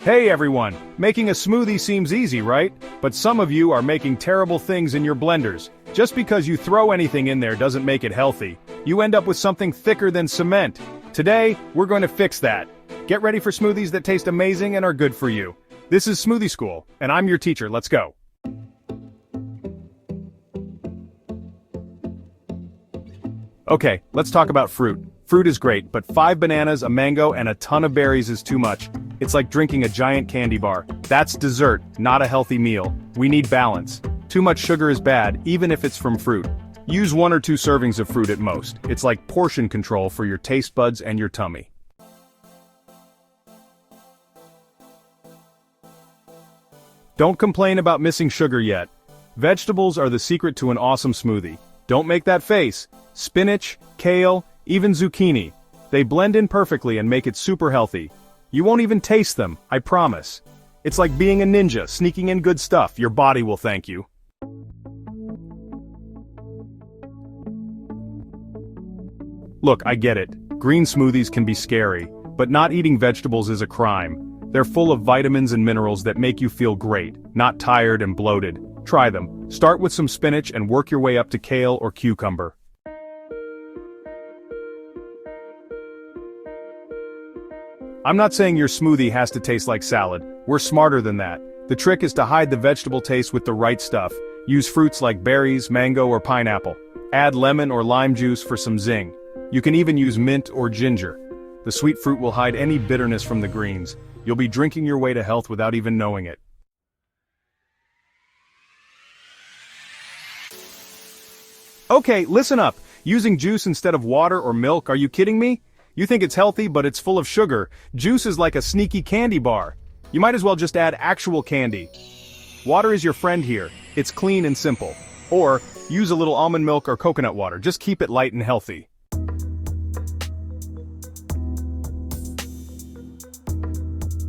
Hey everyone! Making a smoothie seems easy, right? But some of you are making terrible things in your blenders. Just because you throw anything in there doesn't make it healthy. You end up with something thicker than cement. Today, we're going to fix that. Get ready for smoothies that taste amazing and are good for you. This is Smoothie School, and I'm your teacher. Let's go. Okay, let's talk about fruit. Fruit is great, but 5 bananas, a mango, and a ton of berries is too much. It's like drinking a giant candy bar. That's dessert, not a healthy meal. We need balance. Too much sugar is bad, even if it's from fruit. Use 1 or 2 servings of fruit at most. It's like portion control for your taste buds and your tummy. Don't complain about missing sugar yet. Vegetables are the secret to an awesome smoothie. Don't make that face. Spinach, kale, even zucchini. They blend in perfectly and make it super healthy. You won't even taste them, I promise. It's like being a ninja, sneaking in good stuff. Your body will thank you. Look, I get it. Green smoothies can be scary, but not eating vegetables is a crime. They're full of vitamins and minerals that make you feel great, not tired and bloated. Try them. Start with some spinach and work your way up to kale or cucumber. I'm not saying your smoothie has to taste like salad. We're smarter than that. The trick is to hide the vegetable taste with the right stuff. Use fruits like berries, mango, or pineapple. Add lemon or lime juice for some zing. You can even use mint or ginger. The sweet fruit will hide any bitterness from the greens. You'll be drinking your way to health without even knowing it. Okay, listen up. Using juice instead of water or milk, are you kidding me? You think it's healthy, but it's full of sugar. Juice is like a sneaky candy bar. You might as well just add actual candy. Water is your friend here. It's clean and simple. Or, use a little almond milk or coconut water. Just keep it light and healthy.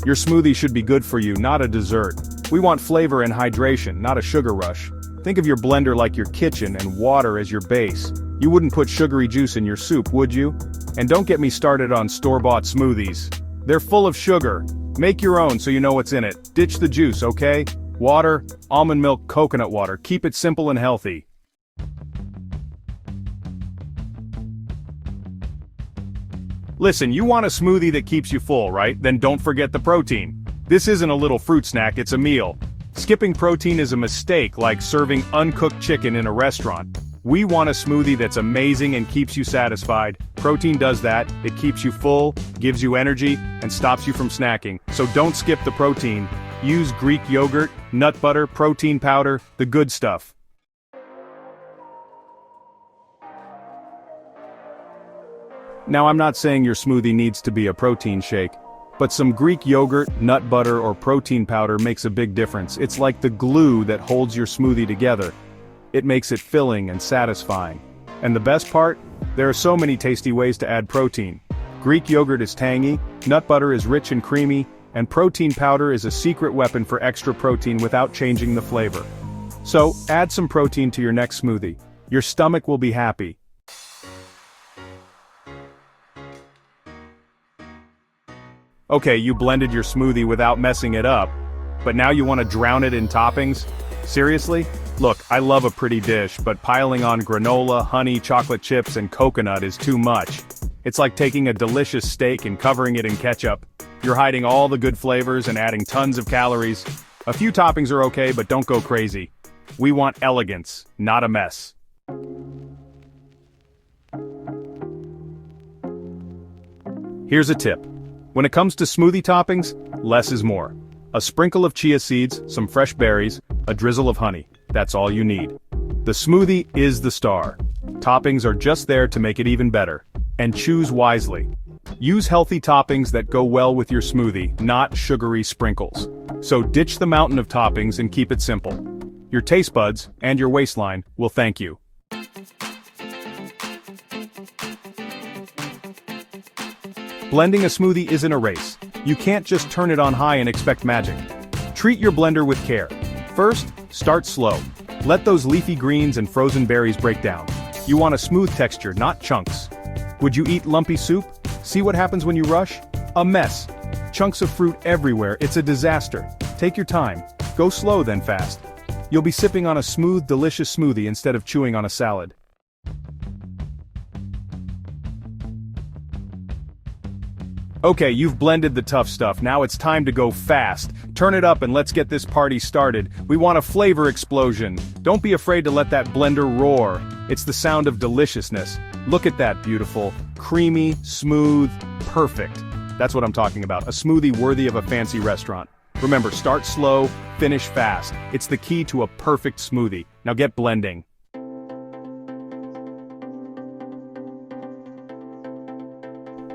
Your smoothie should be good for you, not a dessert. We want flavor and hydration, not a sugar rush. Think of your blender like your kitchen and water as your base. You wouldn't put sugary juice in your soup, would you? And don't get me started on store-bought smoothies. They're full of sugar. Make your own so you know what's in it. Ditch the juice, okay? Water, almond milk, coconut water. Keep it simple and healthy. Listen, you want a smoothie that keeps you full, right? Then don't forget the protein. This isn't a little fruit snack, it's a meal. Skipping protein is a mistake, like serving uncooked chicken in a restaurant. We want a smoothie that's amazing and keeps you satisfied. Protein does that. It keeps you full, gives you energy, and stops you from snacking. So don't skip the protein. Use Greek yogurt, nut butter, protein powder, the good stuff. Now, I'm not saying your smoothie needs to be a protein shake, but some Greek yogurt, nut butter, or protein powder makes a big difference. It's like the glue that holds your smoothie together. It makes it filling and satisfying. And the best part? There are so many tasty ways to add protein. Greek yogurt is tangy, nut butter is rich and creamy, and protein powder is a secret weapon for extra protein without changing the flavor. So, add some protein to your next smoothie. Your stomach will be happy. Okay, you blended your smoothie without messing it up, but now you want to drown it in toppings? Seriously? Look, I love a pretty dish, but piling on granola, honey, chocolate chips, and coconut is too much. It's like taking a delicious steak and covering it in ketchup. You're hiding all the good flavors and adding tons of calories. A few toppings are okay, but don't go crazy. We want elegance, not a mess. Here's a tip. When it comes to smoothie toppings, less is more. A sprinkle of chia seeds, some fresh berries, a drizzle of honey. That's all you need. The smoothie is the star. Toppings are just there to make it even better. And choose wisely. Use healthy toppings that go well with your smoothie, not sugary sprinkles. So ditch the mountain of toppings and keep it simple. Your taste buds, and your waistline, will thank you. Blending a smoothie isn't a race. You can't just turn it on high and expect magic. Treat your blender with care. First, start slow. Let those leafy greens and frozen berries break down. You want a smooth texture, not chunks. Would you eat lumpy soup? See what happens when you rush? A mess. Chunks of fruit everywhere, it's a disaster. Take your time. Go slow then fast. You'll be sipping on a smooth, delicious smoothie instead of chewing on a salad. Okay, you've blended the tough stuff, now it's time to go fast. Turn it up and let's get this party started. We want a flavor explosion. Don't be afraid to let that blender roar. It's the sound of deliciousness. Look at that, beautiful, creamy, smooth, perfect. That's what I'm talking about, a smoothie worthy of a fancy restaurant. Remember, start slow, finish fast. It's the key to a perfect smoothie. Now get blending.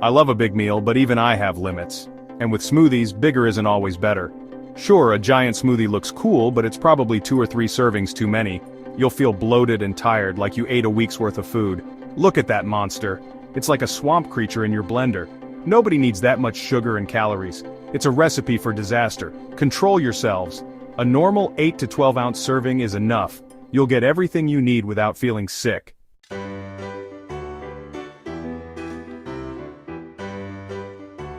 I love a big meal, but even I have limits. And with smoothies, bigger isn't always better. Sure, a giant smoothie looks cool, but it's probably 2 or 3 servings too many. You'll feel bloated and tired, like you ate a week's worth of food. Look at that monster. It's like a swamp creature in your blender. Nobody needs that much sugar and calories. It's a recipe for disaster. Control yourselves. A normal 8 to 12 ounce serving is enough. You'll get everything you need without feeling sick.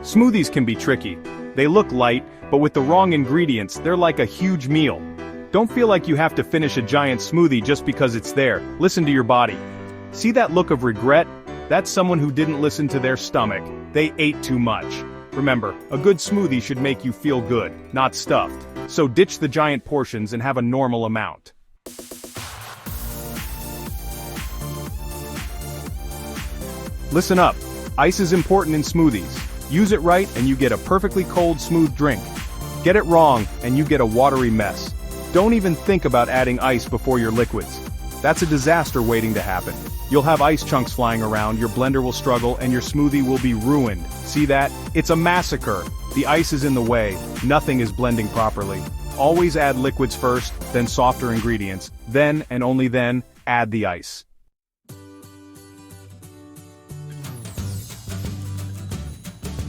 Smoothies can be tricky. They look light, but with the wrong ingredients, they're like a huge meal. Don't feel like you have to finish a giant smoothie just because it's there. Listen to your body. See that look of regret? That's someone who didn't listen to their stomach. They ate too much. Remember, a good smoothie should make you feel good, not stuffed. So ditch the giant portions and have a normal amount. Listen up. Ice is important in smoothies. Use it right and you get a perfectly cold, smooth drink. Get it wrong and you get a watery mess. Don't even think about adding ice before your liquids. That's a disaster waiting to happen. You'll have ice chunks flying around, your blender will struggle, and your smoothie will be ruined. See that? It's a massacre. The ice is in the way, nothing is blending properly. Always add liquids first, then softer ingredients, then and only then, add the ice.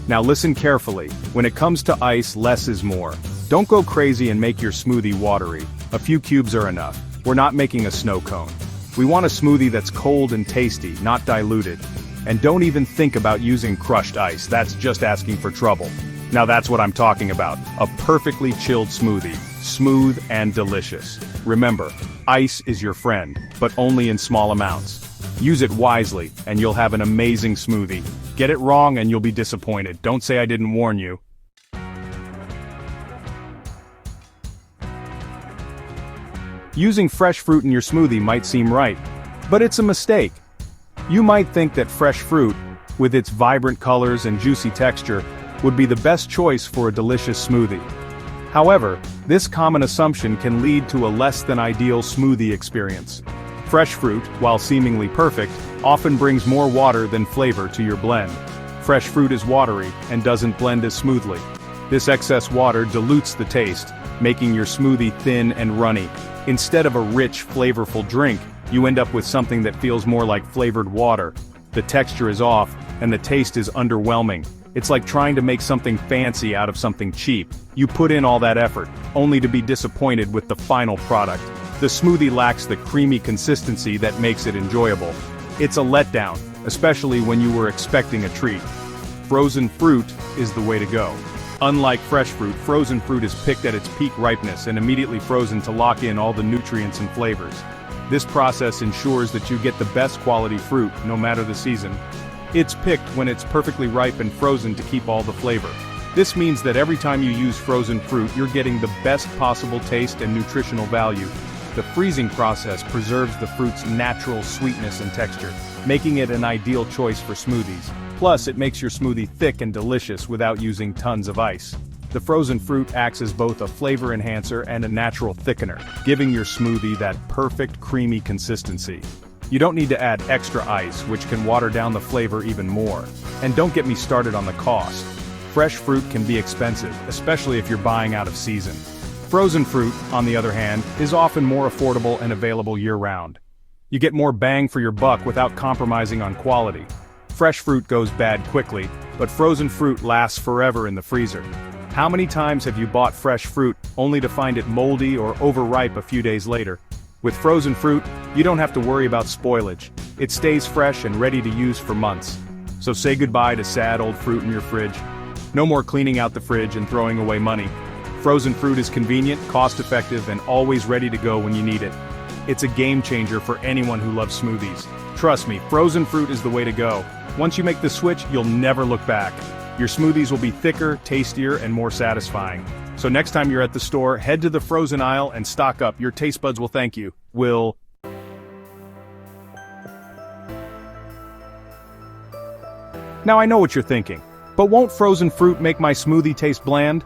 Now listen carefully, when it comes to ice, less is more. Don't go crazy and make your smoothie watery. A few cubes are enough. We're not making a snow cone. We want a smoothie that's cold and tasty, not diluted. And don't even think about using crushed ice, that's just asking for trouble. Now that's what I'm talking about, a perfectly chilled smoothie, smooth and delicious. Remember, ice is your friend, but only in small amounts. Use it wisely, and you'll have an amazing smoothie. Get it wrong and you'll be disappointed. Don't say I didn't warn you. Using fresh fruit in your smoothie might seem right, but it's a mistake. You might think that fresh fruit, with its vibrant colors and juicy texture, would be the best choice for a delicious smoothie. However, this common assumption can lead to a less than ideal smoothie experience. Fresh fruit, while seemingly perfect, often brings more water than flavor to your blend. Fresh fruit is watery and doesn't blend as smoothly. This excess water dilutes the taste, making your smoothie thin and runny. Instead of a rich, flavorful drink, you end up with something that feels more like flavored water. The texture is off, and the taste is underwhelming. It's like trying to make something fancy out of something cheap. You put in all that effort, only to be disappointed with the final product. The smoothie lacks the creamy consistency that makes it enjoyable. It's a letdown, especially when you were expecting a treat. Frozen fruit is the way to go. Unlike fresh fruit, frozen fruit is picked at its peak ripeness and immediately frozen to lock in all the nutrients and flavors. This process ensures that you get the best quality fruit, no matter the season. It's picked when it's perfectly ripe and frozen to keep all the flavor. This means that every time you use frozen fruit, you're getting the best possible taste and nutritional value. The freezing process preserves the fruit's natural sweetness and texture, making it an ideal choice for smoothies. Plus, it makes your smoothie thick and delicious without using tons of ice. The frozen fruit acts as both a flavor enhancer and a natural thickener, giving your smoothie that perfect creamy consistency. You don't need to add extra ice, which can water down the flavor even more. And don't get me started on the cost. Fresh fruit can be expensive, especially if you're buying out of season. Frozen fruit, on the other hand, is often more affordable and available year-round. You get more bang for your buck without compromising on quality. Fresh fruit goes bad quickly, but frozen fruit lasts forever in the freezer. How many times have you bought fresh fruit only to find it moldy or overripe a few days later? With frozen fruit, you don't have to worry about spoilage. It stays fresh and ready to use for months. So say goodbye to sad old fruit in your fridge. No more cleaning out the fridge and throwing away money. Frozen fruit is convenient, cost-effective, and always ready to go when you need it. It's a game changer for anyone who loves smoothies. Trust me, frozen fruit is the way to go. Once you make the switch, you'll never look back. Your smoothies will be thicker, tastier, and more satisfying. So next time you're at the store, head to the frozen aisle and stock up. Your taste buds will thank you. Now I know what you're thinking, but won't frozen fruit make my smoothie taste bland?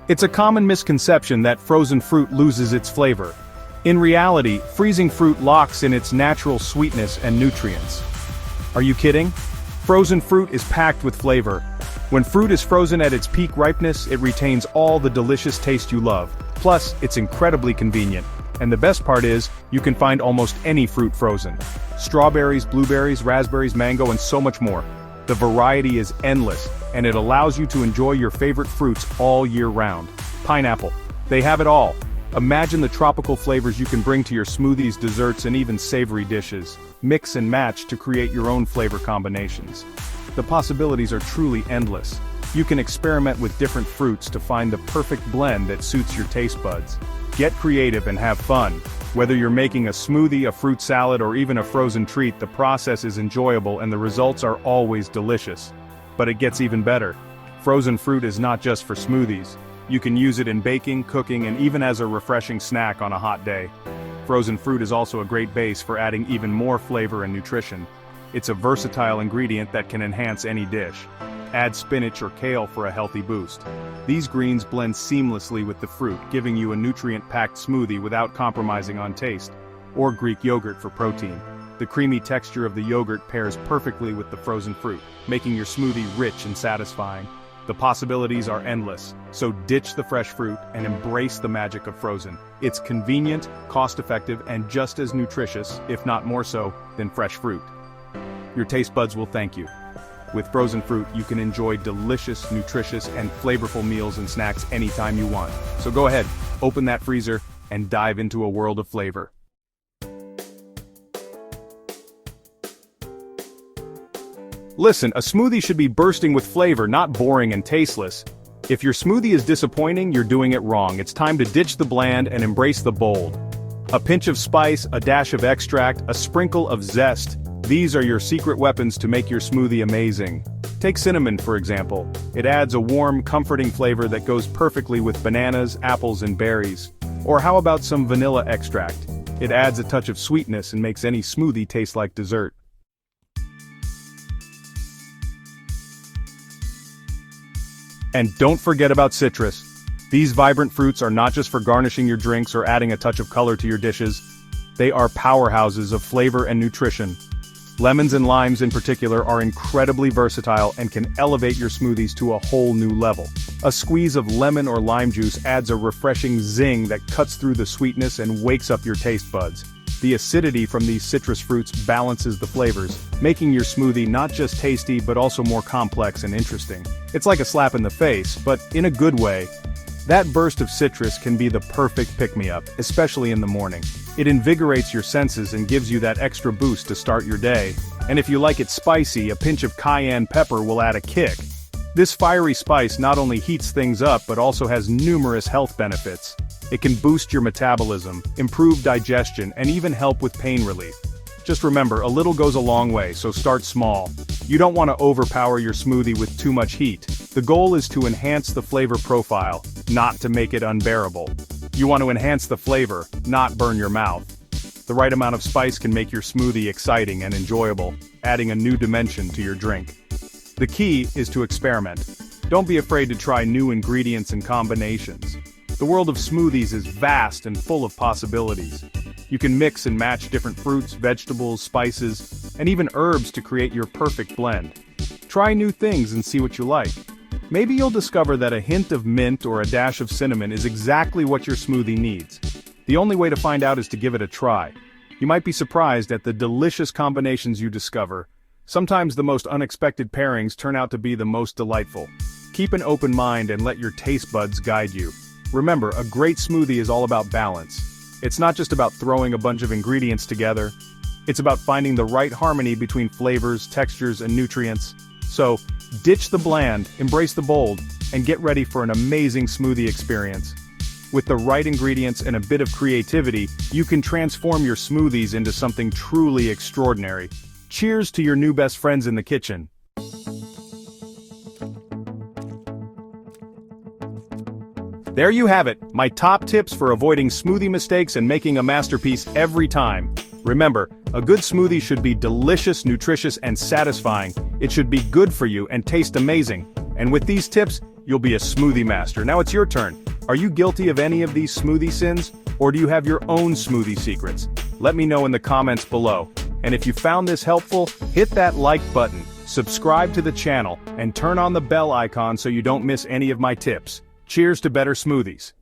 It's a common misconception that frozen fruit loses its flavor. In reality, freezing fruit locks in its natural sweetness and nutrients. Are you kidding? Frozen fruit is packed with flavor. When fruit is frozen at its peak ripeness, it retains all the delicious taste you love. Plus, it's incredibly convenient. And the best part is, you can find almost any fruit frozen. Strawberries, blueberries, raspberries, mango, and so much more. The variety is endless, and it allows you to enjoy your favorite fruits all year round. Pineapple. They have it all. Imagine the tropical flavors you can bring to your smoothies, desserts, and even savory dishes. Mix and match to create your own flavor combinations. The possibilities are truly endless. You can experiment with different fruits to find the perfect blend that suits your taste buds. Get creative and have fun. Whether you're making a smoothie, a fruit salad, or even a frozen treat, the process is enjoyable and the results are always delicious. But it gets even better. Frozen fruit is not just for smoothies. You can use it in baking, cooking, and even as a refreshing snack on a hot day. Frozen fruit is also a great base for adding even more flavor and nutrition. It's a versatile ingredient that can enhance any dish. Add spinach or kale for a healthy boost. These greens blend seamlessly with the fruit, giving you a nutrient-packed smoothie without compromising on taste. Or Greek yogurt for protein. The creamy texture of the yogurt pairs perfectly with the frozen fruit, making your smoothie rich and satisfying. The possibilities are endless, so ditch the fresh fruit and embrace the magic of frozen. It's convenient, cost-effective, and just as nutritious, if not more so, than fresh fruit. Your taste buds will thank you. With frozen fruit, you can enjoy delicious, nutritious, and flavorful meals and snacks anytime you want. So go ahead, open that freezer, and dive into a world of flavor. Listen, a smoothie should be bursting with flavor, not boring and tasteless. If your smoothie is disappointing, you're doing it wrong. It's time to ditch the bland and embrace the bold. A pinch of spice, a dash of extract, a sprinkle of zest. These are your secret weapons to make your smoothie amazing. Take cinnamon, for example. It adds a warm, comforting flavor that goes perfectly with bananas, apples, and berries. Or how about some vanilla extract? It adds a touch of sweetness and makes any smoothie taste like dessert. And don't forget about citrus. These vibrant fruits are not just for garnishing your drinks or adding a touch of color to your dishes. They are powerhouses of flavor and nutrition. Lemons and limes in particular are incredibly versatile and can elevate your smoothies to a whole new level. A squeeze of lemon or lime juice adds a refreshing zing that cuts through the sweetness and wakes up your taste buds. The acidity from these citrus fruits balances the flavors, making your smoothie not just tasty but also more complex and interesting. It's like a slap in the face, but in a good way. That burst of citrus can be the perfect pick-me-up, especially in the morning. It invigorates your senses and gives you that extra boost to start your day. And if you like it spicy, a pinch of cayenne pepper will add a kick. This fiery spice not only heats things up but also has numerous health benefits. It can boost your metabolism, improve digestion, and even help with pain relief. Just remember, a little goes a long way, so start small. You don't want to overpower your smoothie with too much heat. The goal is to enhance the flavor profile, not to make it unbearable. You want to enhance the flavor, not burn your mouth. The right amount of spice can make your smoothie exciting and enjoyable, adding a new dimension to your drink. The key is to experiment. Don't be afraid to try new ingredients and combinations. The world of smoothies is vast and full of possibilities. You can mix and match different fruits, vegetables, spices, and even herbs to create your perfect blend. Try new things and see what you like. Maybe you'll discover that a hint of mint or a dash of cinnamon is exactly what your smoothie needs. The only way to find out is to give it a try. You might be surprised at the delicious combinations you discover. Sometimes the most unexpected pairings turn out to be the most delightful. Keep an open mind and let your taste buds guide you. Remember, a great smoothie is all about balance. It's not just about throwing a bunch of ingredients together. It's about finding the right harmony between flavors, textures, and nutrients. So, ditch the bland, embrace the bold, and get ready for an amazing smoothie experience. With the right ingredients and a bit of creativity, you can transform your smoothies into something truly extraordinary. Cheers to your new best friends in the kitchen. There you have it, my top tips for avoiding smoothie mistakes and making a masterpiece every time. Remember, a good smoothie should be delicious, nutritious, and satisfying. It should be good for you and taste amazing. And with these tips, you'll be a smoothie master. Now it's your turn. Are you guilty of any of these smoothie sins? Or do you have your own smoothie secrets? Let me know in the comments below. And if you found this helpful, hit that like button, subscribe to the channel, and turn on the bell icon so you don't miss any of my tips. Cheers to better smoothies.